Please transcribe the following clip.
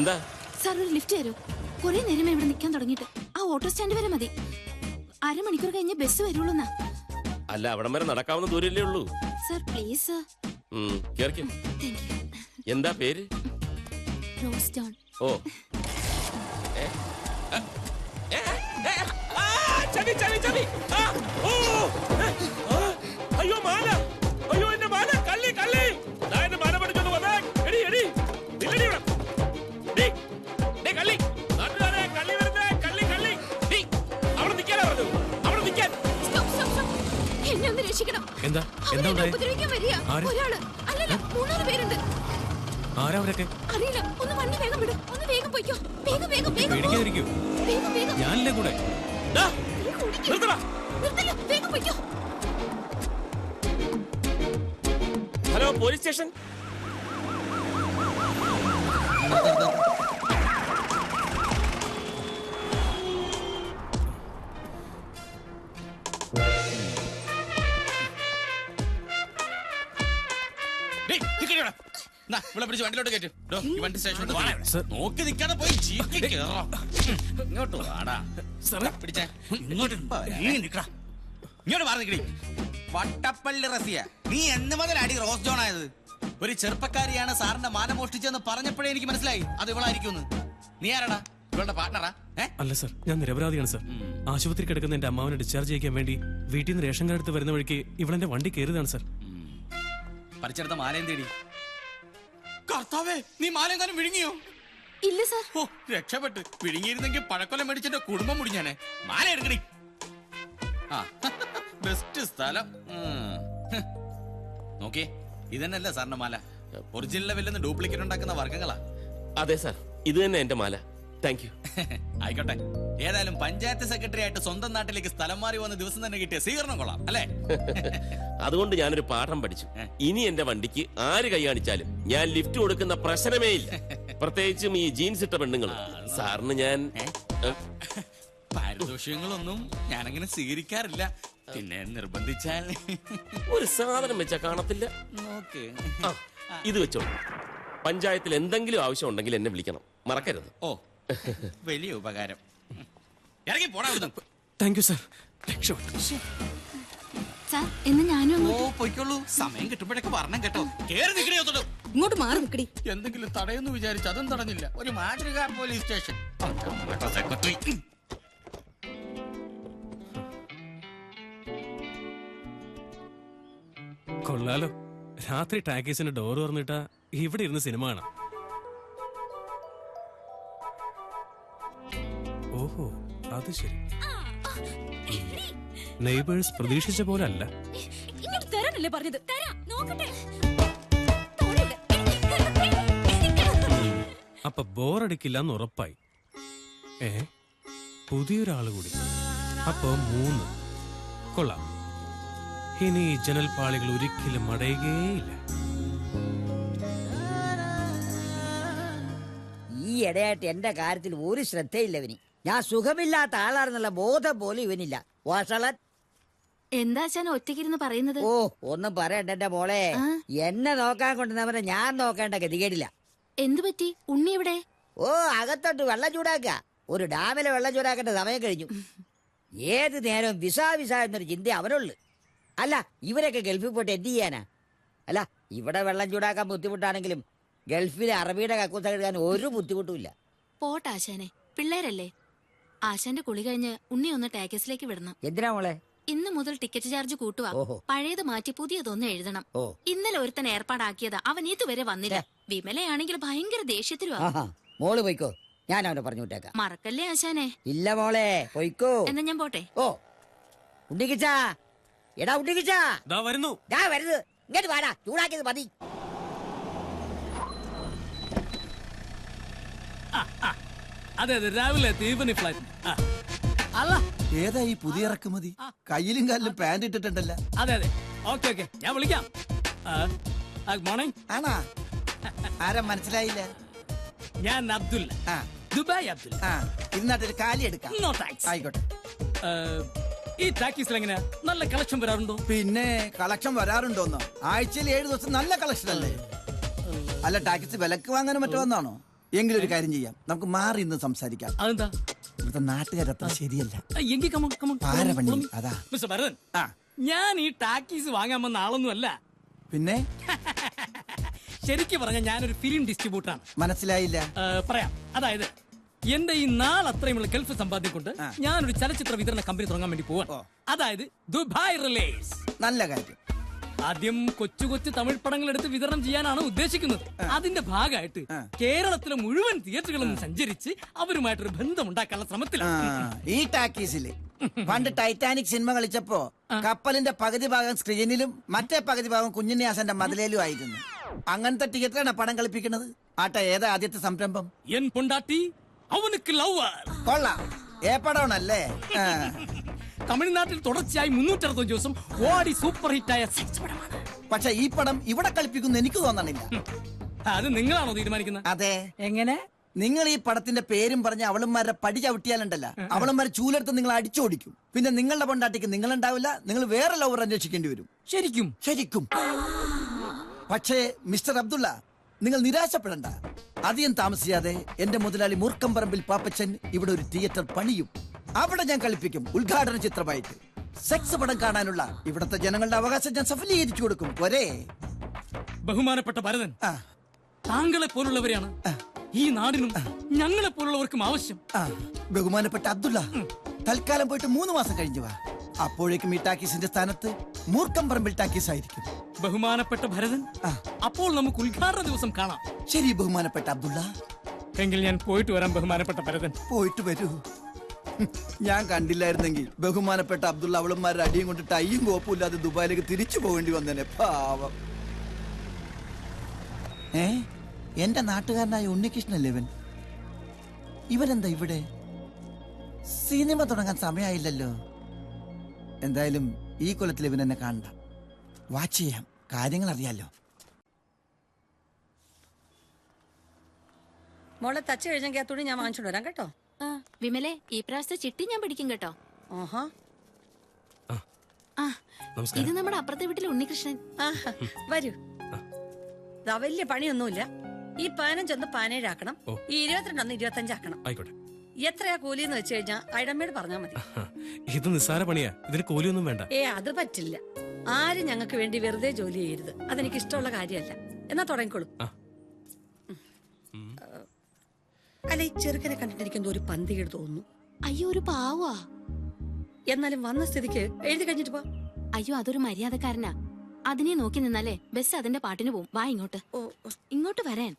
എന്താ സാർ ഒരു ലിഫ്റ്റ് തരൂ? കുറെ നേരമേ ഇവിടെ നിൽക്കാൻ തുടങ്ങിയിട്ട്. ആ ഓട്ടോ സ്റ്റാൻഡ് വരെ മതി. അരമണിക്കൂർ കഴിഞ്ഞ് ബസ് വരുള്ളൂന്നാ. അല്ല, അവിടം വരെ നടക്കാവുന്ന ദൂരല്ലേ ഉള്ളൂ. Sir please sir. കേറിക്കോ. എന്താ പേര്? Rose John. ഓ ചവി ചവി ചവി. അയ്യോ മാല, അയ്യോ എന്റെ മാല, കള്ളി കള്ളി. എന്റെ മാല പഠിച്ചോണ്ട് വന്നേ. എടി എടി നില്ലടി ഇവിടെ. കള്ളി നാട്ടുകാരെ, കള്ളി വരുന്നേ, കള്ളി കള്ളി. അവിടെ നിൽക്കാനാ പറഞ്ഞു, അവിടെ നിൽക്കാൻ. എന്നെ ഒന്ന് രക്ഷിക്കണം. എന്താ എന്താ ഉണ്ടായി? ഒരാള് അല്ലല്ല 3 പേരുണ്ട്. ആരാ അവരൊക്കെ? അറിയില്ല. ഒന്ന് വണ്ടി വേഗം വിടും. ഒന്ന് വേഗം പോയിക്കോ. വേഗം വേഗം വേഗം. പേടിക്കാതിരിക്കൂ. വേഗം വേഗം. ഞാനില്ലേ കൂടെ. നിർത്തില്ല, വേഗം പോയിക്കോ. Hello police station. വണ്ടിലോട്ട് കയറ്റും. വണ്ടി സ്റ്റേഷനിൽ നോക്കി നിൽക്കാതെ പോയി ഇങ്ങോട്ട് വാടാ. പിടിച്ചേ, ഇങ്ങോട്ട് മാറി നിൽക്കണി. വട്ടപ്പള്ളി റസിയ, നീ എന്ന് മുതലാടി റോസ് ജോൺ ആയത്? ഒരു ചെറുപ്പക്കാരിയാണ് സാറിന്റെ മാല മോഷ്ടിച്ചെന്ന് പറഞ്ഞപ്പോഴേ എനിക്ക് മനസ്സിലായി അത് ഇവളായിരിക്കും. നീ ആരാടാ? ഇവളുടെ പാർട്ണറാ? അല്ല സർ, ഞാൻ നിരപരാധിയാണ് സർ. ആശുപത്രി കിടക്കുന്ന എന്റെ അമ്മാവനെ ഡിസ്ചാർജ് ചെയ്യിക്കാൻ വേണ്ടി വീട്ടിൽ നിന്ന് റേഷൻ കാർഡ് എടുത്ത് വരുന്ന വഴിക്ക് ഇവളെന്റെ വണ്ടി കയറിയതാണ് സർ. പറിച്ചെടുത്ത മാലയും തേടി. കർത്താവേ, നീ മാലെങ്ങാനും വിഴുങ്ങിയോ? ഇല്ല സർ. ഓ രക്ഷപ്പെട്ട്. വിഴുങ്ങിയിരുന്നെങ്കിൽ പഴക്കൊല്ലം മേടിച്ചെന്റെ കുടുംബം മുടിഞ്ഞാനെ. മാല എടുക്കണി. ആ ബെസ്റ്റ് സ്ഥലം. നോക്കിയേ, ഇതന്നെയല്ലേ സാറിന്റെ മാല? ഒറിജിനൽ വില്ലെന്ന് ഡ്യൂപ്ലിക്കേറ്റ് ഉണ്ടാക്കുന്ന വർഗ്ഗങ്ങളാ. അതെ സാർ, ഇത് തന്നെ എന്റെ മാല. Thank you. ആയിക്കോട്ടെ. ഏതായാലും പഞ്ചായത്ത് സെക്രട്ടറി ആയിട്ട് സ്വന്തം നാട്ടിലേക്ക് സ്ഥലം മാറി വന്ന ദിവസം തന്നെ കിട്ടിയ സ്വീകരണം കൊള്ളാം അല്ലേ? അതുകൊണ്ട് ഞാനൊരു പാഠം പഠിച്ചു. ഇനി എന്റെ വണ്ടിക്ക് ആര് കൈ കാണിച്ചാലും ഞാൻ ലിഫ്റ്റ് കൊടുക്കുന്ന പ്രശ്നമേ ഇല്ല. പ്രത്യേകിച്ചും ഈ ജീൻസ് ഇട്ട പെണ്ണുങ്ങൾ. സാറിന് ഞാൻ പാരിതോഷികങ്ങളൊന്നും ഞാനങ്ങനെ സ്വീകരിക്കാറില്ല. പിന്നെ നിർബന്ധിച്ചാൽ ഒരു സാധനം വെച്ചാ കാണത്തില്ല. നോക്ക്, ഇത് വെച്ചോ. പഞ്ചായത്തിൽ എന്തെങ്കിലും ആവശ്യം ഉണ്ടെങ്കിൽ എന്നെ വിളിക്കണം, മറക്കരുത്. ഓ വലിയ ഉപകാരം. ഇറങ്ങി പോടാ. Thank you sir. രക്ഷപ്പെട്ടു. സാർ എന്ന് ഞാനും. ഓ പൊയ്ക്കോളൂ. സമയം കിട്ടുമ്പോഴൊക്കെ പറഞ്ഞം കേട്ടോ. കേറി നിൽക്കണോ? ഇങ്ങോട്ട് മാറി നിൽക്കടി. എന്തെങ്കിലും തടയെന്ന് വിചാരിച്ചു, അതും തടഞ്ഞില്ല. ഒരു മാതൃകാ പോലീസ് സ്റ്റേഷൻ. സെക്രട്ടറി കൊള്ളാലോ. രാത്രി ടാക്കീസിന്റെ ഡോർ തുറന്നിട്ടാ ഇവിടെ ഇരുന്ന് സിനിമ കാണാം. ഓഹോ, അത് ശരി. നെയ്ബേഴ്സ് പ്രതീക്ഷിച്ച പോലെ അല്ല. തരാനല്ലേ പറഞ്ഞത്? അപ്പൊ ബോറടിക്കില്ലെന്ന് ഉറപ്പായി. പുതിയൊരാള് കൂടി. അപ്പൊ 3. കൊള്ളാം. ഇനി ഈ ജനൽപ്പാളികൾ ഒരിക്കലും അടയുകയില്ല. ഈ ഇടയായിട്ട് എന്റെ കാര്യത്തിൽ ഒരു ശ്രദ്ധയില്ലവന്. ഞാൻ സുഖമില്ലാത്ത ആളാണെന്നുള്ള ബോധം പോലും ഇവനില്ല. വാഷളൻ. എന്താ ഒറ്റയ്ക്കിരുന്ന് പറയുന്നത്? ഓ ഒന്നും പറയണ്ട എന്റെ മോളെ. എന്നെ നോക്കാൻ കൊണ്ടുവന്നവരെ ഞാൻ നോക്കേണ്ട ഗതികേടില്ല. എന്തു പറ്റി? ഉണ്ണി ഇവിടെ? ഓ അകത്തോട്ട് വെള്ളം ചൂടാക്കുക. ഒരു ഡാമിലെ വെള്ളം ചൂടാക്കേണ്ട സമയം കഴിഞ്ഞു. ഏത് നേരവും വിസ വിസ എന്നൊരു ചിന്ത അവനുള്ളു. അല്ല, ഇവരൊക്കെ ഗൾഫിൽ പോയിട്ട് എന്ത് ചെയ്യാനാ? അല്ല, ഇവിടെ വെള്ളം ചൂടാക്കാൻ ബുദ്ധിമുട്ടാണെങ്കിലും ഗൾഫിലെ അറബിയുടെ കക്കൂസ കഴുകാൻ ഒരു ബുദ്ധിമുട്ടുമില്ല. പോട്ടാശാനെ, പിള്ളേരല്ലേ. ആശാന്റെ കുളി കഴിഞ്ഞ് ഉണ്ണി ഒന്ന് ടാക്സിലേക്ക് വിടണം. എന്തിനാ മോളെ? ഇന്ന് മുതൽ ടിക്കറ്റ് ചാർജ് കൂട്ടുവാ. പഴയത് മാറ്റി പുതിയതൊന്ന് എഴുതണം. ഇന്നലെ ഒരുത്തൻ ഏർപ്പാടാക്കിയതാ, അവൻ ഇതുവരെ വന്നില്ല. വിമലയാണെങ്കിൽ ഭയങ്കര ദേഷ്യത്തിലുവാ. മോള് പോയിക്കോ, ഞാൻ അവനെ പറഞ്ഞു വിട്ടേക്കാം. മറക്കല്ലേ ആശാനെ. ഇല്ല മോളെ, പോയിക്കോ. എന്നാ ഞാൻ പോട്ടെ. ഓ ഉണ്ണിക്കിച്ചാ, എടാ ഉണ്ണിക്കിച്ചാ. വരുന്നു. വരുന്നത് ഇങ്ങോട്ട് വാടാ, ചൂടാക്കിയത് മതി. അതെ അതെ, രാവിലെ തീവനി ഫ്ലൈറ്റ്. അല്ല, ഏതാ ഈ പുതിയ ഇറക്കുമതി? കയ്യിലും കാലിലും പാന്റ് ഇട്ടിട്ടുണ്ടല്ലോ. അതെ അതെ, ഓക്കെ ഓക്കെ, ഞാൻ വിളിക്കാം. Good morning. ആണാ? ആരാ മനസ്സിലായില്ല? ഞാൻ അബ്ദുൽ, ദുബായ് അബ്ദുൽ. ഇന്നാട്ടൊരു കാലി എടുക്കാം. No thanks. ആയിക്കോട്ടെ. ഈ ടാക്കീസിൽ എങ്ങനെ നല്ല കളക്ഷൻ വരാറുണ്ടോ? പിന്നെ കളക്ഷൻ വരാറുണ്ടോന്നോ? ആഴ്ചയിൽ 7 ദിവസം നല്ല കളക്ഷൻ അല്ലേ? അല്ല, ടാക്കീസ് വിലക്ക് വാങ്ങാനും മറ്റോ വന്നാണോ? എങ്കിലും ഒരു കാര്യം ചെയ്യാം, നമുക്ക് മാറി ഇന്ന് സംസാരിക്കാം. അതെന്താ? ഇവിടുത്തെ നാട്ടുകാരത്ര ശരിയല്ല. എങ്കിൽ പാരപണി അതാ. മിസ്റ്റർ ഭരതൻ, ആ ഞാൻ ഈ ടാക്കീസ് വാങ്ങാൻ വന്ന ആളൊന്നും അല്ല. പിന്നെ ശരിക്കും പറഞ്ഞ ഞാനൊരു ഫിലിം ഡിസ്ട്രിബ്യൂട്ടറാണ്. മനസ്സിലായില്ല. പറയാം. അതായത് എന്റെ ഈ നാളത്രയുമുള്ള ഗൾഫ് സമ്പാദ്യം കൊണ്ട് ഞാനൊരു ചലച്ചിത്ര വിതരണ കമ്പനി തുടങ്ങാൻ വേണ്ടി പോവാ. അതായത് ദുബായ് റിലീസ്. നല്ല കാര്യം. ആദ്യം കൊച്ചു കൊച്ചു തമിഴ് പടങ്ങൾ എടുത്ത് വിതരണം ചെയ്യാനാണ് ഉദ്ദേശിക്കുന്നത്. അതിന്റെ ഭാഗമായിട്ട് കേരളത്തിലെ മുഴുവൻ തിയേറ്ററുകളും സഞ്ചരിച്ച് അവരുമായിട്ടൊരു ബന്ധം ഉണ്ടാക്കാനുള്ള ശ്രമത്തിലാണ്. ഈ ടാക്കീസില് പണ്ട് ടൈറ്റാനിക് സിനിമ കളിച്ചപ്പോ കപ്പലിന്റെ പകുതി ഭാഗം സ്ക്രീനിലും മറ്റേ പകുതി ഭാഗം കുഞ്ഞുണ്ണിയാസന്റെ മതിലേലും ആയിരുന്നു. അങ്ങനത്തെ തിയേറ്ററാണ് പടം കളിപ്പിക്കുന്നത്. ആട്ടെ, ഏതാ ആദ്യത്തെ സംരംഭം? എൻ പൊണ്ടാട്ടി അവനുക്ക് ലവർ. കൊള്ളാം. ഏ പടമാണല്ലേ? തമിഴ്നാട്ടിൽ തുടർച്ചയായി 365 ദിവസം ഓടി സൂപ്പർ ഹിറ്റായ സെക്സ് പടമാണ്. പക്ഷെ ഈ പടം ഇവിടെ കളിപ്പിക്കുന്നു എനിക്ക് തോന്നണില്ല. അത് നിങ്ങളാണോ തീരുമാനിക്കുന്നത്? അതെ. എങ്ങനെ? നിങ്ങൾ ഈ പടത്തിന്റെ പേരും പറഞ്ഞ് അവളന്മാരുടെ പടി ചവിട്ടിയാലുണ്ടല്ല, അവളന്മാരെ ചൂലെടുത്ത് നിങ്ങൾ അടിച്ചോടിക്കും. പിന്നെ നിങ്ങളുടെ പൊണ്ടാട്ടിക്ക് നിങ്ങളുണ്ടാവില്ല, നിങ്ങൾ വേറെ ലവർ അന്വേഷിക്കേണ്ടി വരും. ശരിക്കും? ശരിക്കും. പക്ഷേ മിസ്റ്റർ അബ്ദുള്ള, നിങ്ങൾ നിരാശപ്പെടണ്ട. അധികം താമസിയാതെ എന്റെ മുതലാളി മൂർക്കമ്പറമ്പിൽ പാപ്പച്ചൻ ഇവിടെ ഒരു തിയേറ്റർ പണിയും. അവിടെ ഞാൻ കളിപ്പിക്കും ഉദ്ഘാടന ചിത്രമായിട്ട്. സെക്സ് പടം കാണാനുള്ള ഇവിടത്തെ ജനങ്ങളുടെ അവകാശം ഞാൻ സഫലീകരിച്ചു കൊടുക്കും. ഒരേ ബഹുമാനപ്പെട്ട ഭരതൻ, താങ്കളെ പോലുള്ളവരെയാണ് ഈ നാടിനും ഞങ്ങളെ പോലുള്ളവർക്കും ആവശ്യം. ബഹുമാനപ്പെട്ട അബ്ദുള്ള, തൽക്കാലം പോയിട്ട് 3 മാസം കഴിഞ്ഞു വാ. അപ്പോഴേക്കും ഈ ടാക്കീസിന്റെ സ്ഥാനത്ത് മൂർക്കമ്പറമ്പിൽ ടാക്കീസ് ആയിരിക്കും. ബഹുമാനപ്പെട്ട ഭരതൻ, അപ്പോൾ നമുക്ക് ഉദ്ഘാടന ദിവസം കാണാം. ശരി ബഹുമാനപ്പെട്ട അബ്ദുള്ള. എങ്കിൽ ഞാൻ പോയിട്ട് വരാം ബഹുമാനപ്പെട്ട ഭരതൻ. പോയിട്ട് വരൂ. ഞാൻ കണ്ടില്ലായിരുന്നെങ്കിൽ ബഹുമാനപ്പെട്ട അബ്ദുള്ള അവളന്മാരുടെ അടിയും കൊണ്ട് ടൈയും കോപ്പും ഇല്ലാതെ ദുബായിലേക്ക് തിരിച്ചു പോകേണ്ടി വന്നേനെ. പാവം. എന്റെ നാട്ടുകാരനായ ഉണ്ണികൃഷ്ണല്ലേ ഇവൻ? ഇവനെന്താ ഇവിടെ? സിനിമ തുടങ്ങാൻ സമയമായില്ലല്ലോ. എന്തായാലും ഈ കൊല്ലത്തിൽ ഇവൻ എന്നെ കാണണ്ട. വാച്ച് ചെയ്യാം, കാര്യങ്ങൾ അറിയാലോ. മോളെ തച്ച് കഴിഞ്ഞെങ്കിൽ ആ തുണി ഞാൻ വാങ്ങിച്ചോണ്ട് വരാം കേട്ടോ. വിമലെ, ഈ പ്രാവശ്യത്തെ ചിട്ടി ഞാൻ പിടിക്കും കേട്ടോ. ആഹാ. ആ, ഇത് നമ്മുടെ അപ്പുറത്തെ വീട്ടിലെ ഉണ്ണികൃഷ്ണൻ. വരൂ. ഇതാ വലിയ പണിയൊന്നുമില്ല. ഈ 15 17 ആക്കണം, ഈ 22 25 ആക്കണം. ആയിക്കോട്ടെ. എത്രയാ കൂലിന്ന് വെച്ച് കഴിഞ്ഞാ അയടമ്മയോട് പറഞ്ഞാ മതി. ഇത് നിസ്സാര പണിയാ, ഇതിന് കൂലിയൊന്നും വേണ്ട. അത് പറ്റില്ല. ആരും ഞങ്ങൾക്ക് വേണ്ടി വെറുതെ ജോലി ചെയ്യരുത്. അതെനിക്ക് ഇഷ്ടമുള്ള കാര്യമല്ല. എന്നാ തുടങ്ങിക്കോളൂ. അല്ല, ഈ ചെറുക്കനെ കണ്ടിട്ട് എനിക്ക് എന്തോ ഒരു പന്തികേട് തോന്നുന്നു. അയ്യോ, ഒരു പാവാ. എന്നാലും വന്ന സ്ഥിതിക്ക് എഴുതി കഴിഞ്ഞിട്ട് പോ. അയ്യോ, അതൊരു മര്യാദക്കാരനാ. അതിനെ നോക്കി നിന്നാലേ ബസ് അതിന്റെ പാട്ടിന് പോവും. വാ ഇങ്ങോട്ട്. ഇങ്ങോട്ട് വരാൻ.